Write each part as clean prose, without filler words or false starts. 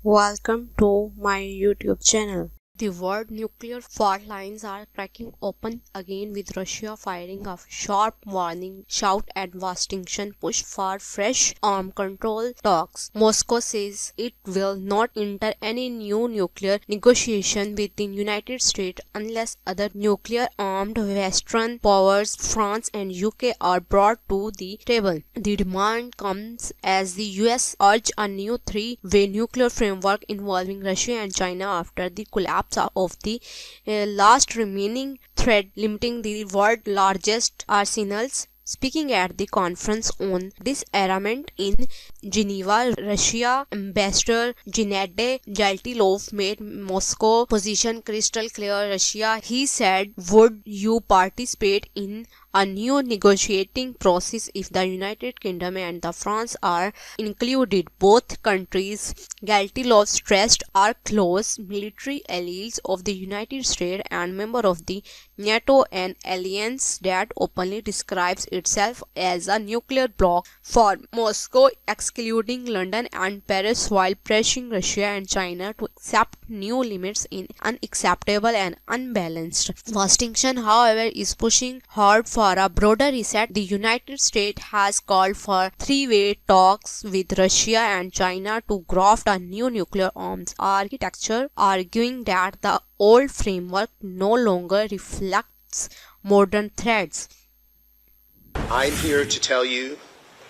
Welcome to my YouTube channel. The world nuclear fault lines are cracking open again, with Russia firing a sharp warning shot at Washington push for fresh arms control talks. Moscow says it will not enter any new nuclear negotiation with the United States unless other nuclear-armed Western powers, France and UK, are brought to the table. The demand comes as the US urges a new three-way nuclear framework involving Russia and China after the collapse of the last remaining threat limiting the world's largest arsenals. Speaking at the conference on disarmament in Geneva, Russia Ambassador Gennady Zaltilov made Moscow position crystal clear. Russia, he said, would you participate in a new negotiating process if the United Kingdom and the France are included? Both countries, Zaltilov stressed, are close military allies of the United States and member of the NATO, an alliance that openly describes itself as a nuclear bloc. For Moscow, excluding London and Paris while pressing Russia and China to accept new limits is unacceptable and unbalanced. Washington, however, is pushing hard for a broader reset. The United States has called for three-way talks with Russia and China to craft a new nuclear arms architecture, arguing that the old framework no longer reflects modern threats. I'm here to tell you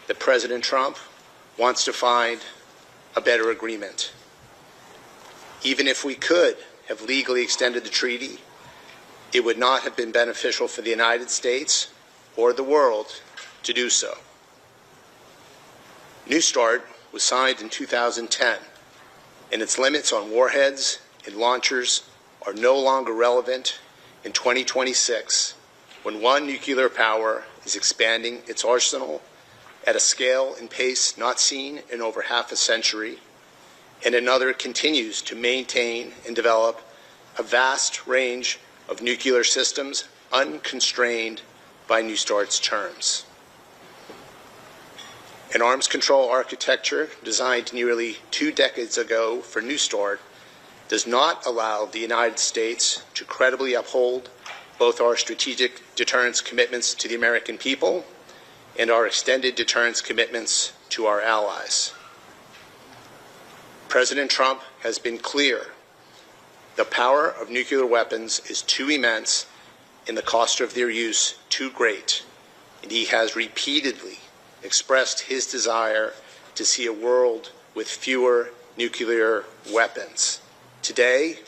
that President Trump wants to find a better agreement. Even if we could have legally extended the treaty, it would not have been beneficial for the United States or the world to do so. New START was signed in 2010, and its limits on warheads and launchers are no longer relevant in 2026, when one nuclear power is expanding its arsenal at a scale and pace not seen in over half a century, and another continues to maintain and develop a vast range of nuclear systems unconstrained by New START's terms. An arms control architecture designed nearly 2 decades ago for New START does not allow the United States to credibly uphold both our strategic deterrence commitments to the American people and our extended deterrence commitments to our allies. President Trump has been clear. The power of nuclear weapons is too immense and the cost of their use too great, and he has repeatedly expressed his desire to see a world with fewer nuclear weapons. Today,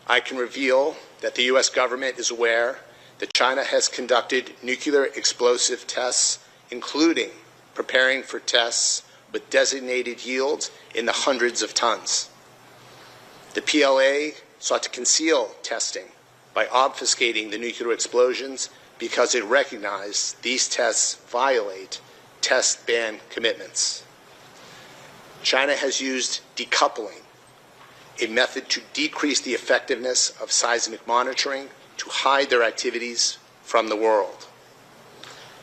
I can reveal that the U.S. government is aware that China has conducted nuclear explosive tests, including preparing for tests with designated yields in the hundreds of tons. The PLA sought to conceal testing by obfuscating the nuclear explosions because it recognized these tests violate test ban commitments. China has used decoupling, a method to decrease the effectiveness of seismic monitoring to hide their activities from the world.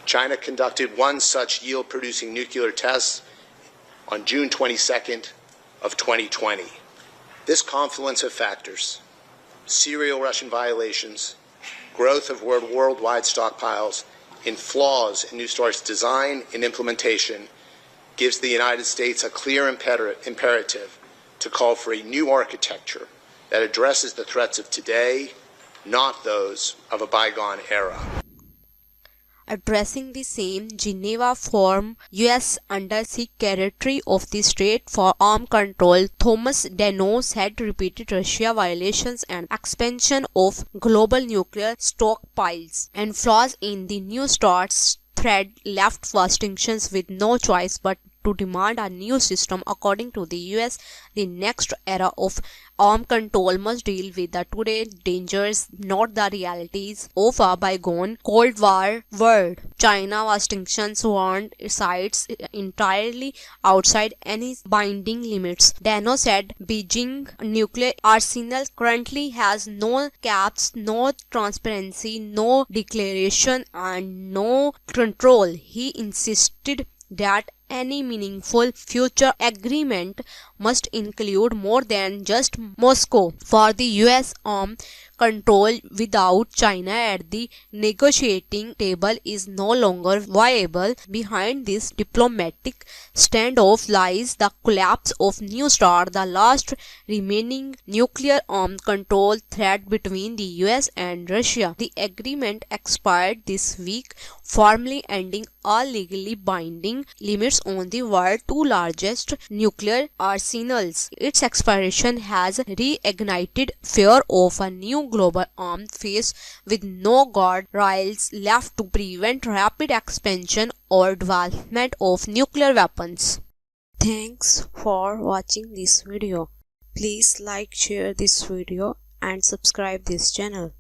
China conducted one such yield-producing nuclear test on June 22nd of 2020. This confluence of factors, serial Russian violations, growth of worldwide stockpiles, and flaws in New START's design and implementation gives the United States a clear imperative to call for a new architecture that addresses the threats of today, not those of a bygone era. Addressing the same Geneva Forum, U.S. Under-Secretary of the State for Arms Control Thomas Dennos had repeated Russia violations and expansion of global nuclear stockpiles and flaws in the New START's thread left Washington with no choice but to demand a new system. According to the US, the next era of arms control must deal with the today's dangers, not the realities of a bygone Cold War world. China, Washington warned sites entirely outside any binding limits. Dano said Beijing nuclear arsenal currently has no caps, no transparency, no declaration, and no control. He insisted that any meaningful future agreement must include more than just Moscow. For the US, arms control without China at the negotiating table is no longer viable. Behind this diplomatic standoff lies the collapse of New START, the last remaining nuclear arms control threat between the US and Russia. The agreement expired this week, formally ending all legally binding limits on the world's two largest nuclear arsenals. Its expiration has reignited fear of a new global arms race with no guardrails left to prevent rapid expansion or development of nuclear weapons. Thanks for watching this video. Please like, share this video and subscribe this channel.